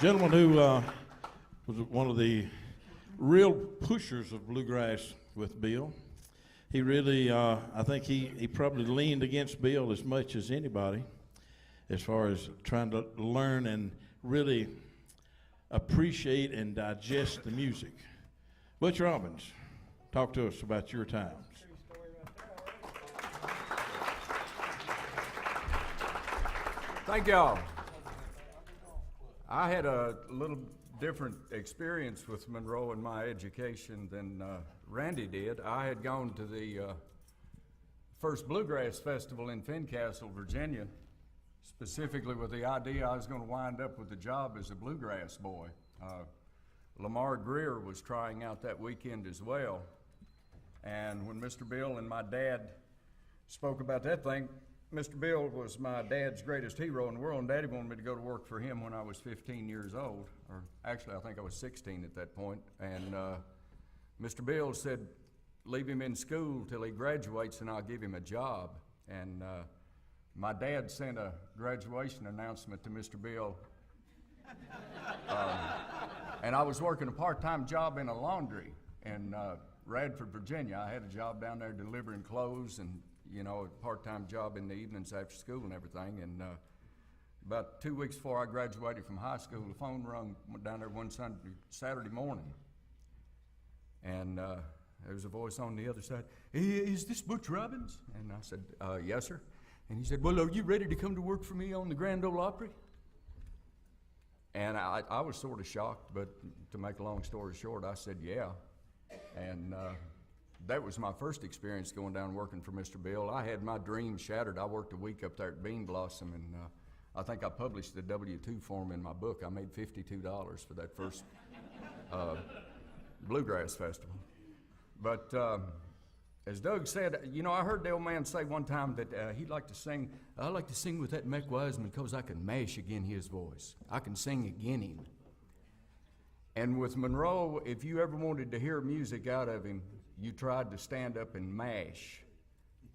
Gentleman who was one of the real pushers of bluegrass with Bill. He really, I think he probably leaned against Bill as much as anybody as far as trying to learn and really appreciate and digest the music. Butch Robbins, talk to us about your times. Thank y'all. I had a little different experience with Monroe in my education than Randy did. I had gone to the first Bluegrass Festival in Fincastle, Virginia, specifically with the idea I was going to wind up with a job as a bluegrass boy. Lamar Greer was trying out that weekend as well. And when Mr. Bill and my dad spoke about that thing, Mr. Bill was my dad's greatest hero in the world, and Daddy wanted me to go to work for him when I was 15 years old, or actually I think I was 16 at that point. And Mr. Bill said, leave him in school till he graduates and I'll give him a job. And my dad sent a graduation announcement to Mr. Bill. And I was working a part-time job in a laundry in Radford, Virginia. I had a job down there delivering clothes and a part-time job in the evenings after school and everything. And about 2 weeks before I graduated from high school, the phone rung down there one Saturday morning. And there was a voice on the other side, hey, is this Butch Robbins? And I said, yes, sir. And he said, well, are you ready to come to work for me on the Grand Ole Opry? And I was sort of shocked, but to make a long story short, I said, yeah. And that was my first experience going down and working for Mr. Bill. I had my dreams shattered. I worked a week up there at Bean Blossom, and I think I published the W-2 form in my book. I made $52 for that first Bluegrass Festival. But as Doug said, I heard the old man say one time that he'd like to sing, I like to sing with that Mac Wiseman because I can mash again his voice. I can sing again him. And with Monroe, if you ever wanted to hear music out of him, you tried to stand up and mash.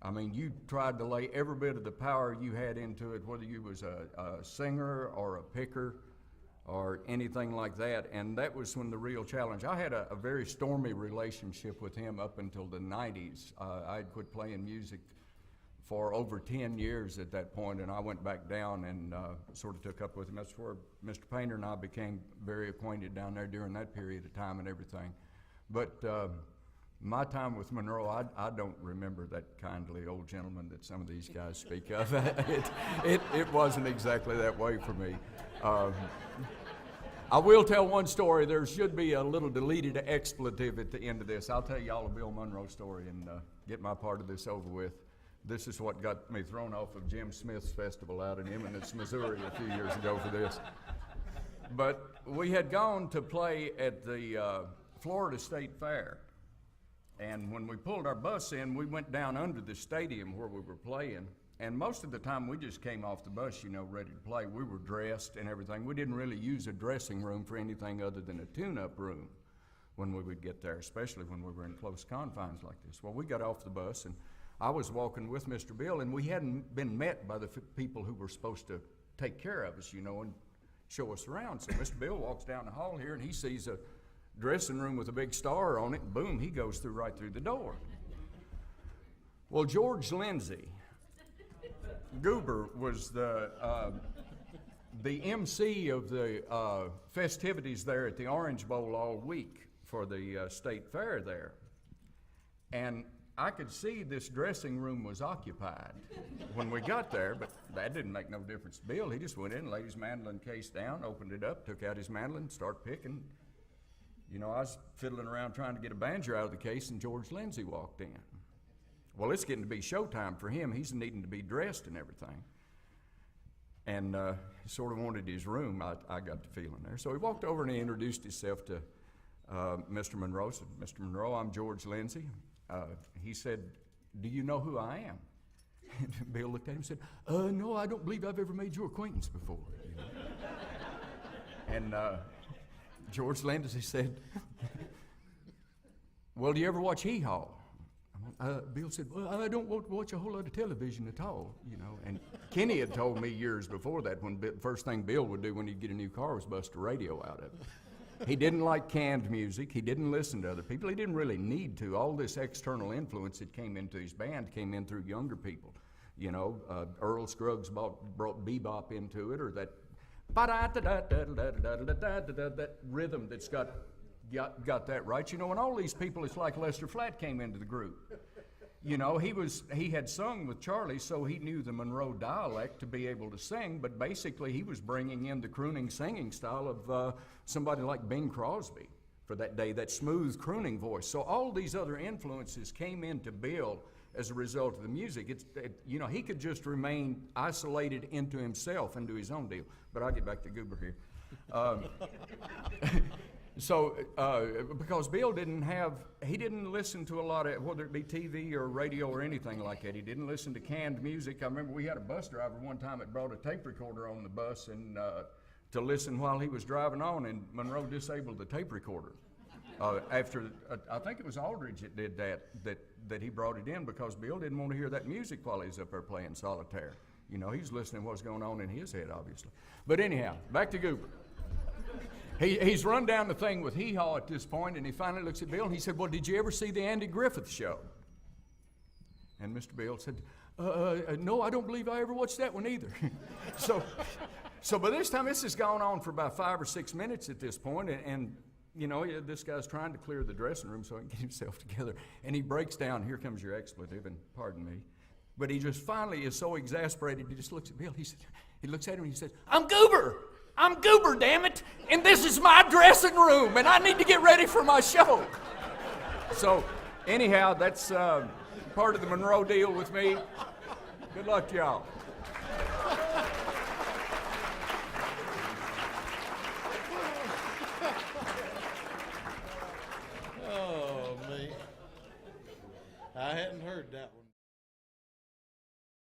I mean, you tried to lay every bit of the power you had into it, whether you was a singer or a picker or anything like that, and that was when the real challenge. I had a very stormy relationship with him up until the 90s. I had quit playing music for over 10 years at that point, and I went back down and sort of took up with him. That's where Mr. Painter and I became very acquainted down there during that period of time and everything. But my time with Monroe, I don't remember that kindly old gentleman that some of these guys speak of. It wasn't exactly that way for me. I will tell one story. There should be a little deleted expletive at the end of this. I'll tell y'all a Bill Monroe story and get my part of this over with. This is what got me thrown off of Jim Smith's festival out in Eminence, Missouri a few years ago for this. But we had gone to play at the Florida State Fair. And when we pulled our bus in, we went down under the stadium where we were playing. And most of the time, we just came off the bus, ready to play. We were dressed and everything. We didn't really use a dressing room for anything other than a tune-up room when we would get there, especially when we were in close confines like this. Well, we got off the bus, and I was walking with Mr. Bill, and we hadn't been met by the people who were supposed to take care of us, and show us around. So Mr. Bill walks down the hall here, and he sees a dressing room with a big star on it, and boom, he goes right through the door. Well, George Lindsay, Goober, was the MC of the festivities there at the Orange Bowl all week for the state fair there. And I could see this dressing room was occupied when we got there, but that didn't make no difference to Bill. He just went in, laid his mandolin case down, opened it up, took out his mandolin, started picking. I was fiddling around trying to get a banjo out of the case, and George Lindsay walked in. Well, it's getting to be showtime for him. He's needing to be dressed and everything. And he sort of wanted his room, I got the feeling there. So he walked over and he introduced himself to Mr. Monroe. Said, Mr. Monroe, I'm George Lindsay. He said, do you know who I am? And Bill looked at him and said, no, I don't believe I've ever made your acquaintance before. And George Lindsay said, well, do you ever watch Hee Haw? I went, Bill said, well, I don't want to watch a whole lot of television at all, you know. And Kenny had told me years before that the first thing Bill would do when he'd get a new car was bust a radio out of it. He didn't like canned music. He didn't listen to other people. He didn't really need to. All this external influence that came into his band came in through younger people. You know, Earl Scruggs brought bebop into it, or that that rhythm that's got that right. You know, and all these people, it's like Lester Flatt came into the group. You know, he had sung with Charlie, so he knew the Monroe dialect to be able to sing, but basically he was bringing in the crooning singing style of somebody like Bing Crosby for that day, that smooth crooning voice. So all these other influences came into Bill as a result of the music. You know, he could just remain isolated into himself, into his own deal. But I'll get back to Goober here. So, because Bill he didn't listen to a lot of, whether it be TV or radio or anything like that. He didn't listen to canned music. I remember we had a bus driver one time that brought a tape recorder on the bus and to listen while he was driving on, and Monroe disabled the tape recorder. After, I think it was Aldridge that did that he brought it in because Bill didn't want to hear that music while he was up there playing solitaire. You know, he's listening to what's going on in his head, obviously. But anyhow, back to Goober. He's run down the thing with hee-haw at this point, and he finally looks at Bill, and he said, well, did you ever see the Andy Griffith Show? And Mr. Bill said, no, I don't believe I ever watched that one either. So by this time, this has gone on for about 5 or 6 minutes at this point, and you know, this guy's trying to clear the dressing room so he can get himself together, and he breaks down, here comes your expletive, and pardon me, but he just finally is so exasperated, he just looks at Bill, he looks at him and he says, I'm Goober, damn it, and this is my dressing room, and I need to get ready for my show. So, anyhow, that's part of the Monroe deal with me. Good luck to y'all. Oh, me. I hadn't heard that one.